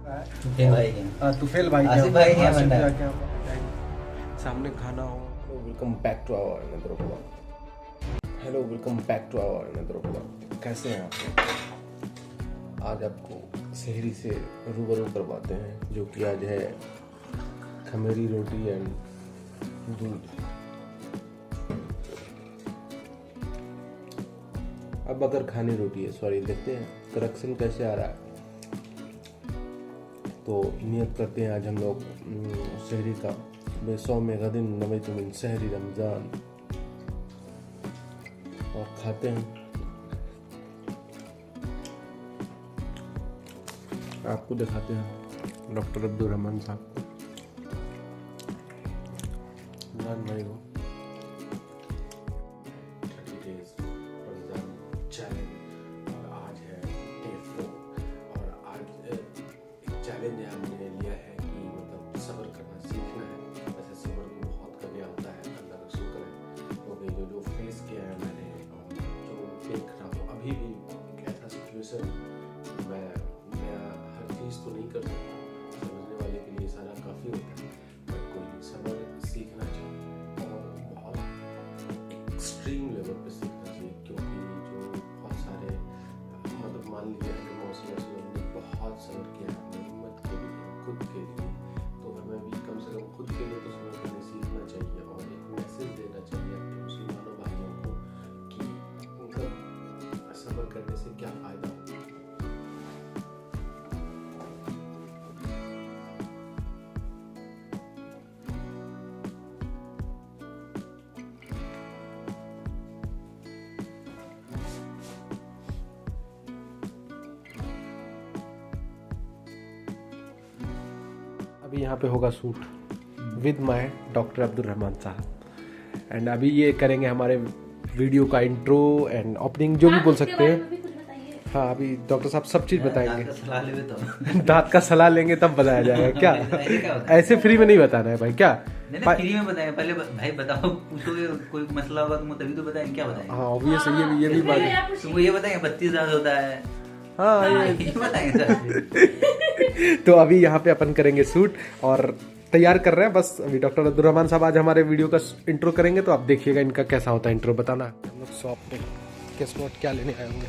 तुफेल भाई क्या सामने खाना हो। Welcome back to our another blog. Hello welcome back to our another blog. कैसे हैं आप? आज आपको शहरी से रूबरू करवाते हैं, जो कि आज है खमेरी रोटी एंड दूध। अब अगर खानी रोटी है, सॉरी, देखते हैं करेक्शन कैसे आ रहा है। तो नियत करते हैं आज हम लोग शहरी का बेसौ में गदिन नवैतु मिन शहरी रमज़ान, और खाते हैं। आपको दिखाते हैं डॉक्टर अब्दुल रहमान साहब को, जान भाई को। 30 days रमज़ान चैलेंज, और आज है डे 4। और आज एक चैलेंज हमने लिया है कि मतलब सब्र करना सीखना है। वैसे सब्र को बहुत करना होता है, अल्लाह का शुक्र है, क्योंकि जो फेस किया है मैंने, जो देख रहा हूँ अभी भी एक ऐसा सिचुएशन, मैं हर चीज़ तो नहीं कर सकता, समझने वाले के लिए सारा काफ़ी होता है, पर कोई सब्र सीखना चाहिए और बहुत एक्सट्रीम लेवल पे सीखना चाहिए। क्योंकि जो बहुत सारे मतलब मान लीजिए कि मौसम ने बहुत सब्र किया है अपनी उम्मत के लिए, खुद के लिए, तो हमें भी कम से कम खुद के लिए तो सब्र करने सीखना चाहिए और एक मैसेज देना चाहिए अपने मुसलमानों भाइयों को कि मतलब सब्र करने से क्या फ़ायदा होता है। अभी यहाँ पे होगा shoot with my doctor Abdul Rahman साहब, एंड अभी ये करेंगे हमारे वीडियो का इंट्रो एंड ओपनिंग, जो भी बोल सकते हैं। हाँ, अभी डॉक्टर साहब सब चीज़ बताएंगे। दांत का सलाह लेंगे तब बताया जाएगा क्या? ऐसे फ्री में नहीं बताना है भाई, क्या फ्री में बताएंगे? पहले भाई बताओ, पूछोगे कोई मसला होगा तुम तभी तो बताएंगे, क्या बताएंगे? हाँ ऑब्वियस ये भी बात है। तुमको ये बताएंगे 32,000 होता है। हाँ ये बताएंगे सर। तो अभी यहाँ पे अपन करेंगे शूट और तैयार कर रहे हैं बस। अभी डॉक्टर अब्दुल रहमान साहब आज हमारे वीडियो का इंट्रो करेंगे, तो आप देखिएगा इनका कैसा होता है इंट्रो। बताना हम लोग शॉप पे गेस्ट नोट क्या लेने आए होंगे,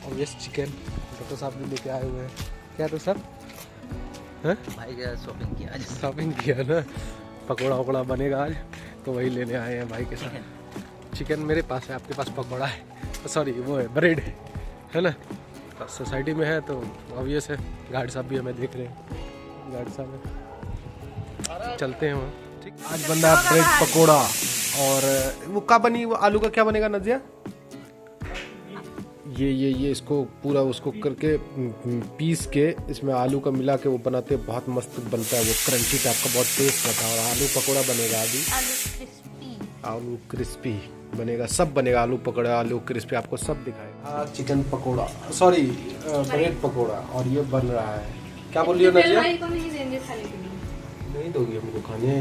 और ये चिकन डॉक्टर साहब भी लेके आए हुए हैं। क्या तो सर भाई क्या शॉपिंग किया ना, पकौड़ा वकौड़ा बनेगा आज, तो वही लेने आए हैं भाई के साथ। चिकन मेरे पास है, आपके पास पकौड़ा है, सॉरी वो है ब्रेड है ना। सोसाइटी में है तो ऑब्वियस है। गार्ड साहब भी हमें देख रहे हैं, गार्ड साहब चलते हैं वहाँ। ठीक, आज बन रहा है ब्रेड पकोड़ा। और वो क्या बनी, वो आलू का क्या बनेगा नजिया? ये इसको पूरा उसको करके पीस के इसमें आलू का मिला के वो बनाते हैं, बहुत मस्त बनता है वो, क्रंची टाइप का, बहुत टेस्ट रहता है। और आलू पकोड़ा बनेगा अभी, आलू क्रिस्पी बनेगा, सब बनेगा, आलू पकोड़ा, आलू क्रिस्पी, आपको सब दिखाएगा। Chicken pakora, sorry bread pakora, और ये बन रहा है। क्या बोल रही हो नजिया? नहीं दोगी हमको खाने?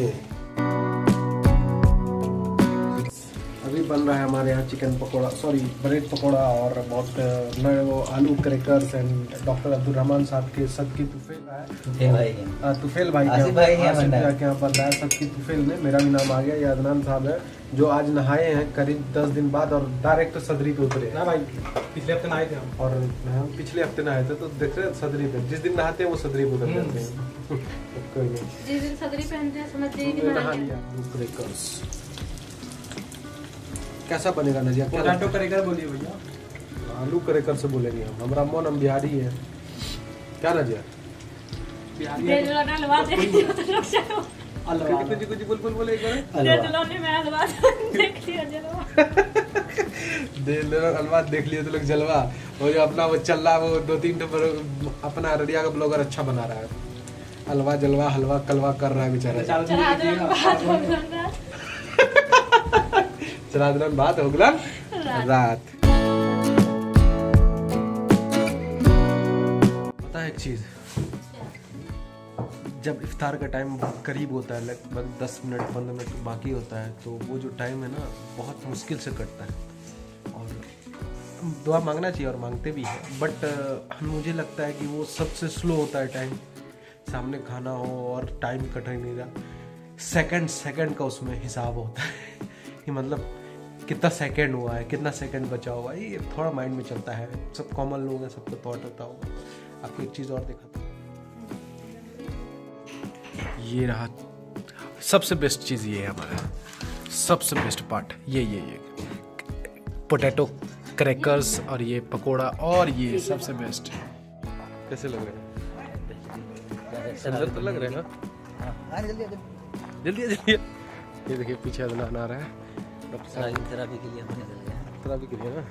अभी बन रहा है हमारे यहाँ chicken pakora, sorry bread pakora, और बहुत वो आलू crackers and doctor Abdul Rahman साहब के सदकी तुफेल है। तुफेल भाई क्या बन रहा है सदकी तुफेल में। मेरा भी नाम आ गया, ये अदनान साहब है, जो आज नहाए हैं करीब 10 दिन बाद, और डायरेक्ट तो सदरी पे उतरे ना भाई। पिछले हफ्ते नहाए थे हम, और हम पिछले हफ्ते नहाए थे, तो देख रहे हैं सदरी पे, जिस दिन नहाते हैं वो सदरी पे उतर जाते हैं। कोई नहीं, जिस दिन सदरी पहनते हैं समझ लीजिए कि नहा लिया। कैसा बनेगा नजिया? पोटैटो करेकर बोलिए भैया। आलू करेकर से बोलेंगे हम, हमारा मोन हम बिहारी है। क्या नजिया? बिहारी दे दो ना लवा दे दियो तो लग जाओ। कुछ बोल बोले एक बार। दे दो ने मैं हलवा देख लिया जलवा। दे लो हलवा देख लिया तो लोग जलवा। वो जो अपना वो चल रहा, वो 2-3 अपना अररिया का ब्लॉगर अच्छा बना रहा है, हलवा जलवा हलवा कलवा कर रहा है बेचारा। चला दिन बाद हो गया रात। पता है एक चीज, जब इफ्तार का टाइम करीब होता है, लगभग 10 मिनट 15 मिनट बाकी होता है, तो वो जो टाइम है ना बहुत मुश्किल से कटता है। और दुआ मांगना चाहिए और मांगते भी हैं, बट मुझे लगता है कि वो सबसे स्लो होता है टाइम, सामने खाना हो और टाइम कट नहीं रहा, सेकंड का उसमें हिसाब होता है कि मतलब कितना सेकंड हुआ है, कितना सेकंड बचा हुआ है, ये थोड़ा माइंड में चलता है। सब कॉमन लोग हैं, सबको थॉट होता होगा। आपको एक चीज़ और दिखाता हूँ, ये रहा सबसे बेस्ट चीज़, ये है हमारा सबसे बेस्ट पार्ट, ये पोटैटो क्रैकर्स और ये पकोड़ा और ये सबसे बेस्ट। कैसे लग रहे हैं? सुंदर तो लग रहे हैं ना? जल्दी ये देखिए पीछे अदनान आ रहा है, थेरापी के लिए ना